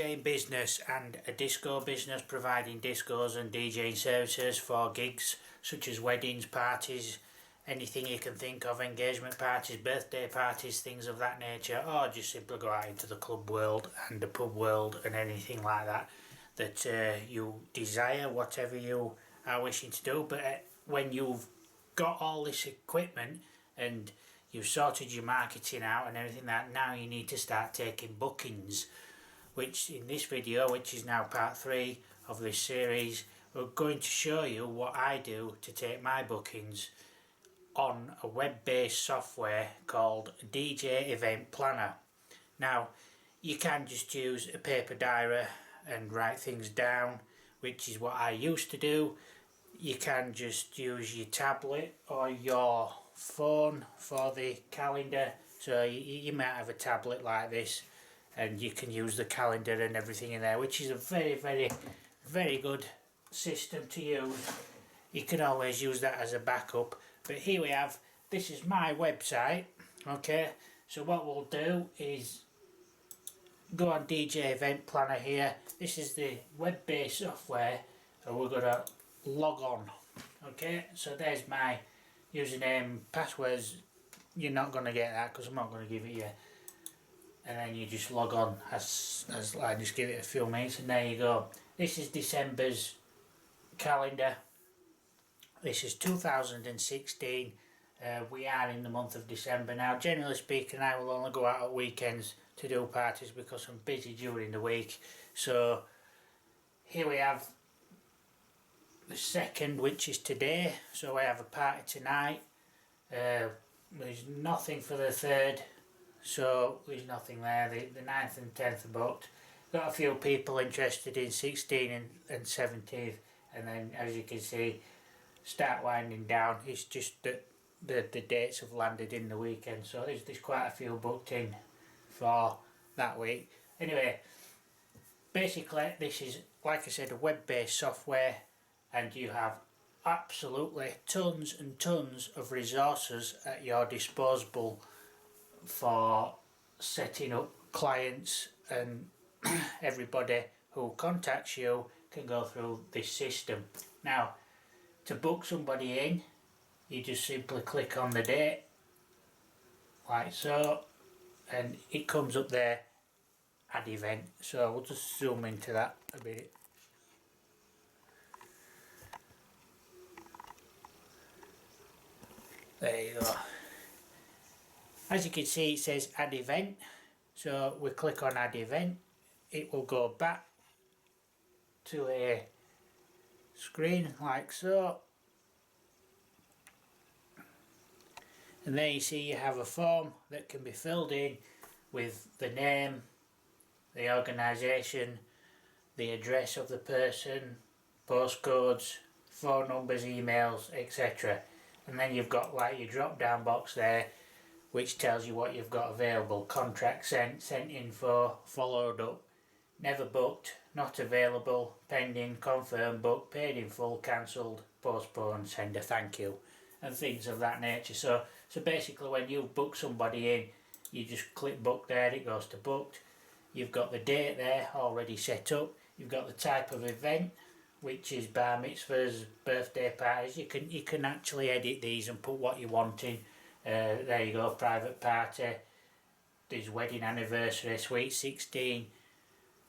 DJing business and a disco business providing discos and DJing services for gigs such as weddings, parties, anything you can think of, engagement parties, birthday parties, things of that nature, or just simply go out into the club world and the pub world and anything like that you desire, whatever you are wishing to do. But when you've got all this equipment and you've sorted your marketing out and everything, that now you need to start taking bookings, which in this video, which is now part 3 of this series, we're going to show you what I do to take my bookings on a web-based software called DJ Event Planner. Now you can just use a paper diary and write things down, which is what I used to do. You can just use your tablet or your phone for the calendar. So you might have a tablet like this and you can use the calendar and everything in there, which is a very good system to use. You can always use that as a backup. But here we have, this is my website. Okay, so what we'll do is go on DJ Event Planner here. This is the web-based software, and we're going to log on. Okay, so there's my username, passwords. You're not going to get that because I'm not going to give it you. And then you just log on as I just give it a few minutes, and there you go. This is December's calendar. This is 2016. We are in the month of December now. Generally speaking, I will only go out at weekends to do parties because I'm busy during the week. So here we have the 2nd, which is today. So I have a party tonight. There's nothing for the 3rd, so there's nothing there. The 9th and 10th are booked. Got a few people interested in 16 and 17th, and then as you can see, start winding down. It's just that the dates have landed in the weekend, so there's quite a few booked in for that week. Anyway, basically this is, like I said, a web-based software, and you have absolutely tons and tons of resources at your disposal for setting up clients, and everybody who contacts you can go through this system. Now, to book somebody in, you just simply click on the date, like so, and it comes up there, add event. So we'll just zoom into that a bit. There you go. As you can see, it says add event. So we click on add event, it will go back to a screen like so, and there you see you have a form that can be filled in with the name, the organisation, the address of the person, postcodes, phone numbers, emails, etc. And then you've got like your drop down box there which tells you what you've got available: contract sent, sent info, followed up, never booked, not available, pending, confirmed, booked, paid in full, cancelled, postponed, send a thank you, and things of that nature. So basically when you book somebody in, you just click book there, it goes to booked. You've got the date there already set up. You've got the type of event, which is bar mitzvahs, birthday parties. You can actually edit these and put what you want in. There you go, private party, there's wedding anniversary, sweet 16,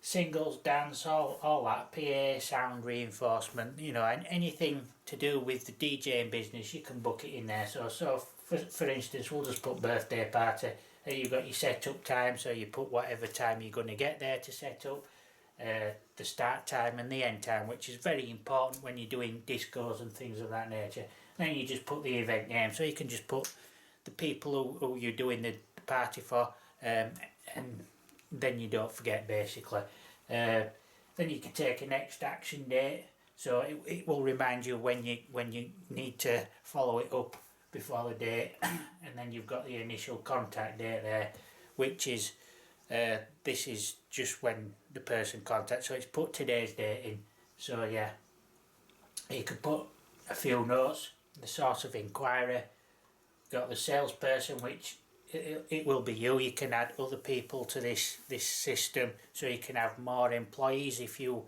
singles, dance, all that, PA, sound reinforcement, you know, and anything to do with the DJing business, you can book it in there. So for instance, we'll just put birthday party. You've got your setup time, so you put whatever time you're going to get there to set up, the start time and the end time, which is very important when you're doing discos and things of that nature. Then you just put the event name, so you can just put the people who you're doing the party for, and then you don't forget, basically. Then you can take a next action date, so it will remind you when you need to follow it up before the date. And then you've got the initial contact date there, which is this is just when the person contacts, so it's put today's date in. So yeah, you could put a few notes, the source of inquiry, got the salesperson, which it will be you. You can add other people to this system, so you can have more employees if you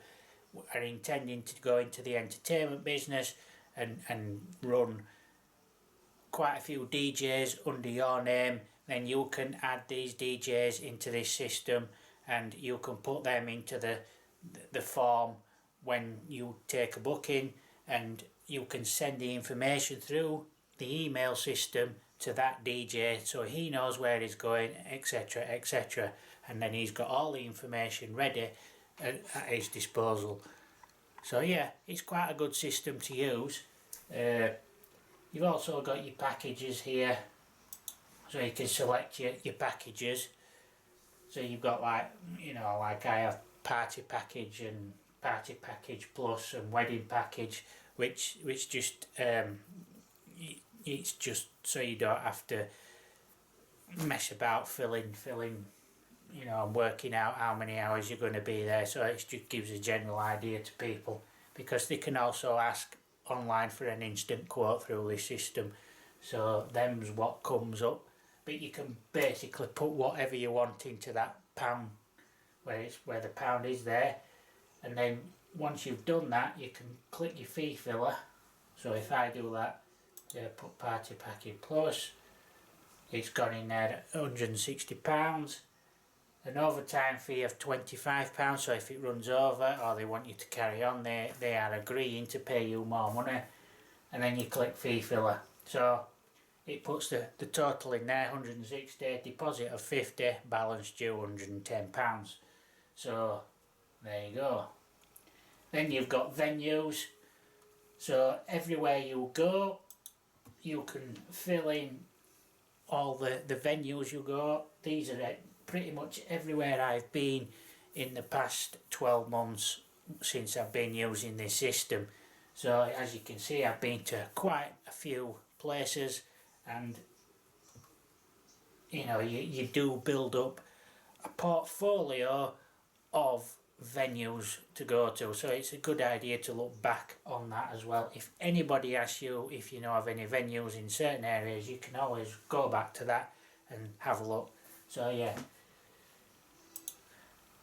are intending to go into the entertainment business and run quite a few DJs under your name. Then you can add these DJs into this system, and you can put them into the form when you take a booking, and you can send the information through the email system to that DJ so he knows where he's going, etc, etc, and then he's got all the information ready at his disposal. So yeah, it's quite a good system to use. You've also got your packages here, so you can select your packages. So you've got, like, you know, like I have party package and party package plus and wedding package, which just it's just so you don't have to mess about filling, you know, and working out how many hours you're going to be there. So it just gives a general idea to people, because they can also ask online for an instant quote through this system. So them's what comes up, but you can basically put whatever you want into that pound, where the pound is there, and then once you've done that, you can click your fee filler. So if I do that, put party package plus, it's gone in there at £160, an overtime fee of £25, so if it runs over or they want you to carry on, they are agreeing to pay you more money, and then you click fee filler. So it puts the total in there, 160, deposit of 50, balance due £110. So there you go. Then you've got venues. So everywhere you go, you can fill in all the venues you go. These are pretty much everywhere I've been in the past 12 months since I've been using this system. So as you can see, I've been to quite a few places, and you know, you do build up a portfolio of venues to go to, so it's a good idea to look back on that as well. If anybody asks you if you know of any venues in certain areas, you can always go back to that and have a look. So yeah,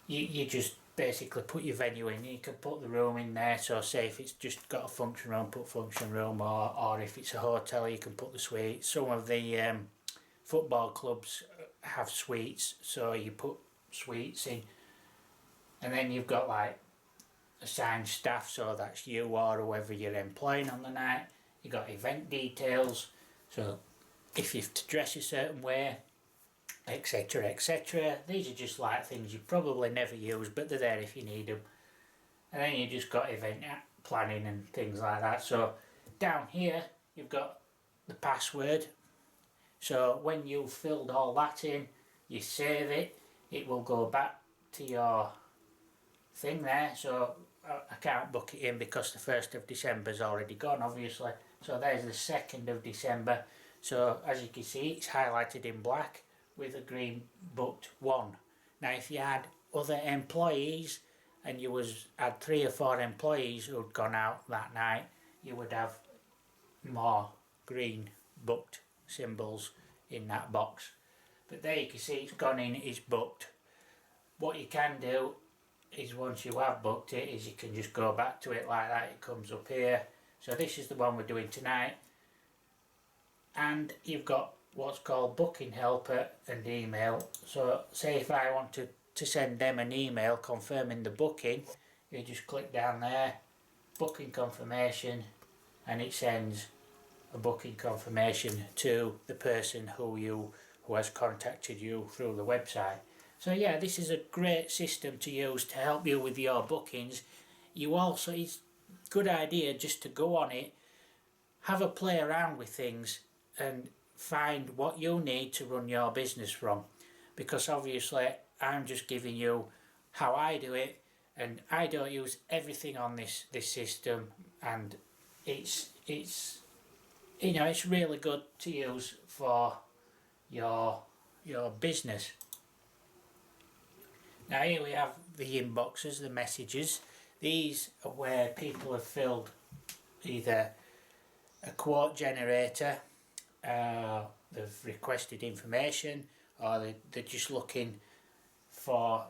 you just basically put your venue in. You can put the room in there, so say if it's just got a function room, put function room, or if it's a hotel, you can put the suite. Some of the football clubs have suites, so you put suites in. And then you've got like assigned staff, so that's you or whoever you're employing on the night. You've got event details, so if you have to dress a certain way, etc, etc. These are just like things you probably never use, but they're there if you need them. And then you just got event planning and things like that. So down here you've got the password, so when you've filled all that in, you save it, it will go back to your thing there. So I can't book it in because the 1st of December's already gone, obviously. So there's the 2nd of December. So as you can see, it's highlighted in black with a green booked 1. Now if you had other employees and you had 3 or 4 employees who'd gone out that night, you would have more green booked symbols in that box. But there you can see it's gone in, it's booked. What you can do is, once you have booked it, is you can just go back to it like that. It comes up here. So this is the one we're doing tonight, and you've got what's called booking helper and email. So say if I wanted to send them an email confirming the booking, you just click down there, booking confirmation, and it sends a booking confirmation to the person who has contacted you through the website. So yeah, this is a great system to use to help you with your bookings. You also, it's a good idea just to go on it, have a play around with things and find what you need to run your business from, because obviously I'm just giving you how I do it, and I don't use everything on this system, and it's you know, it's really good to use for your business. Now here we have the inboxes, the messages. These are where people have filled either a quote generator, they've requested information, or they're just looking for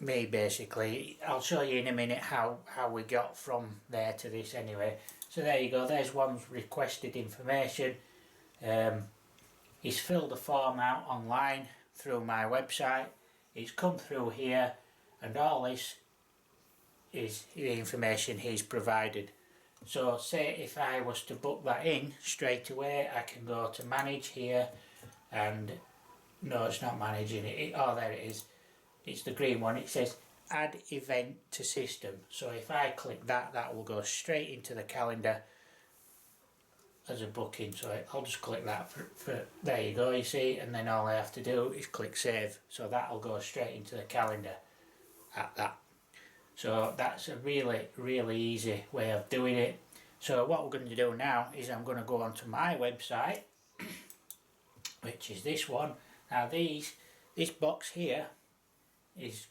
me basically. I'll show you in a minute how we got from there to this anyway. So there you go, there's one's requested information. He's filled a form out online through my website. It's come through here, and all this is the information he's provided. So say if I was to book that in straight away, I can go to manage here, and no, it's not managing it. Oh, there it is. It's the green one. It says add event to system. So if I click that, that will go straight into the calendar as a booking. So I'll just click that for there you go, you see, and then all I have to do is click save. So that'll go straight into the calendar at that. So that's a really easy way of doing it. So what we're going to do now is I'm going to go onto my website, which is this one. Now this box here is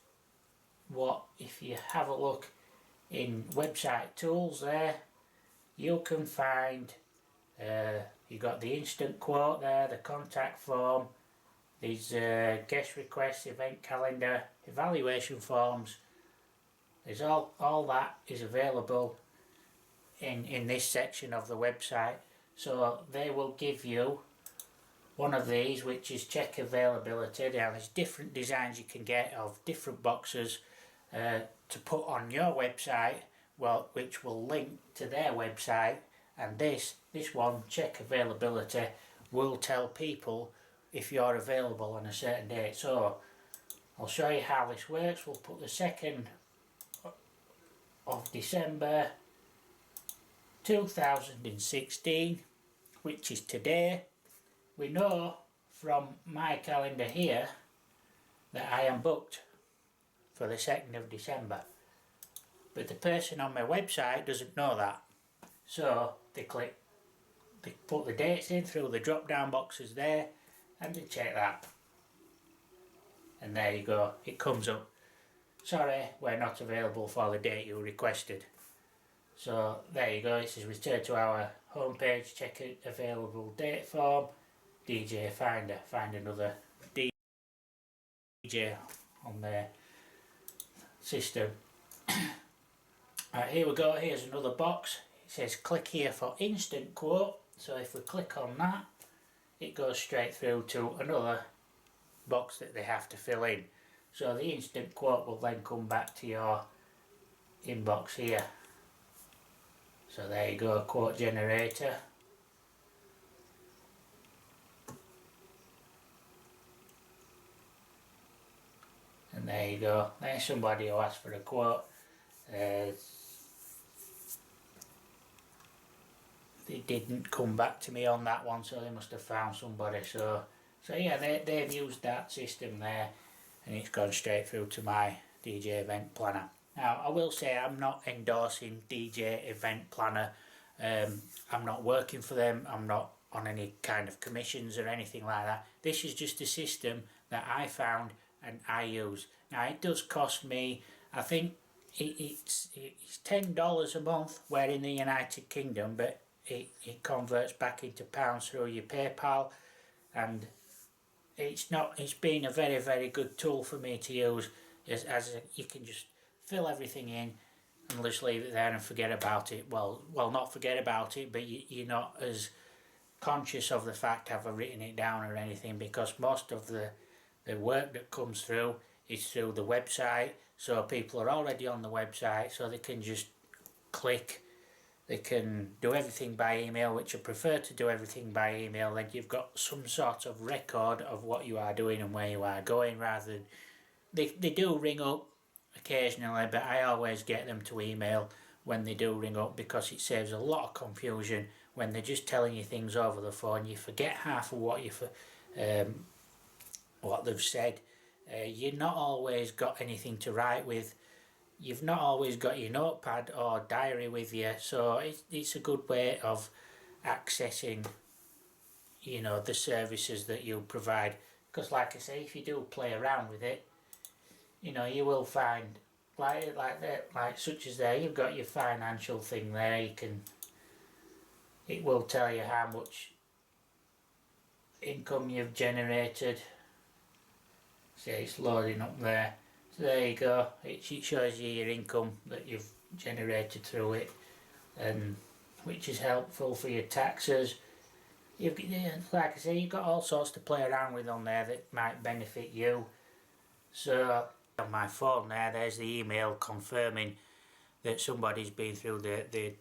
what, if you have a look in website tools there, you can find you've got the instant quote there, the contact form, these guest requests, event calendar, evaluation forms. There's all that is available in this section of the website. So they will give you one of these, which is check availability. Now there's different designs you can get of different boxes to put on your website, well, which will link to their website. And this one, check availability, will tell people if you're available on a certain date. So I'll show you how this works. We'll put the 2nd of December 2016, which is today. We know from my calendar here that I am booked for the 2nd of December, but the person on my website doesn't know that. So they put the dates in through the drop down boxes there, and they check that, and there you go, it comes up, sorry, we're not available for the date you requested. So there you go, it says return to our homepage, check available date form, DJ Finder, find another DJ on their system. Right, here we go, here's another box. It says click here for instant quote. So if we click on that, it goes straight through to another box that they have to fill in. So the instant quote will then come back to your inbox here. So there you go, quote generator. And there you go, there's somebody who asked for a quote. They didn't come back to me on that one, so they must have found somebody. So yeah, they've used that system there, and it's gone straight through to my DJ Event Planner. Now I will say I'm not endorsing DJ Event Planner. I'm not working for them, I'm not on any kind of commissions or anything like that. This is just a system that I found and I use. Now it does cost me, I think it's $10 a month, we're in the United Kingdom, but it converts back into pounds through your PayPal, and it's been a very good tool for me to use, as you can just fill everything in and just leave it there and forget about it. Well not forget about it, but you're not as conscious of the fact have I written it down or anything, because most of the work that comes through is through the website. So people are already on the website, so they can just click. They can do everything by email, which I prefer to do everything by email. Then you've got some sort of record of what you are doing and where you are going, rather than they do ring up occasionally, but I always get them to email when they do ring up, because it saves a lot of confusion when they're just telling you things over the phone. You forget half of what what they've said. You've not always got anything to write with. You've not always got your notepad or diary with you, so it's a good way of accessing, you know, the services that you provide. Because like I say, if you do play around with it, you know, you will find like such as there, you've got your financial thing there. It will tell you how much income you've generated. See, it's loading up there. So there you go. It shows you your income that you've generated through it, and which is helpful for your taxes. Like I say, you've got all sorts to play around with on there that might benefit you. So on my phone there's the email confirming that somebody's been through the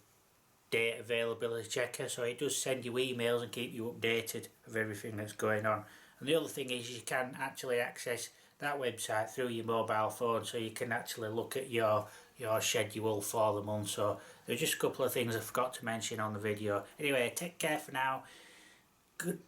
date availability checker, so it does send you emails and keep you updated of everything that's going on. And the other thing is you can actually access that website through your mobile phone, so you can actually look at your schedule for the month. So there's just a couple of things I forgot to mention on the video. Anyway, take care for now. Good.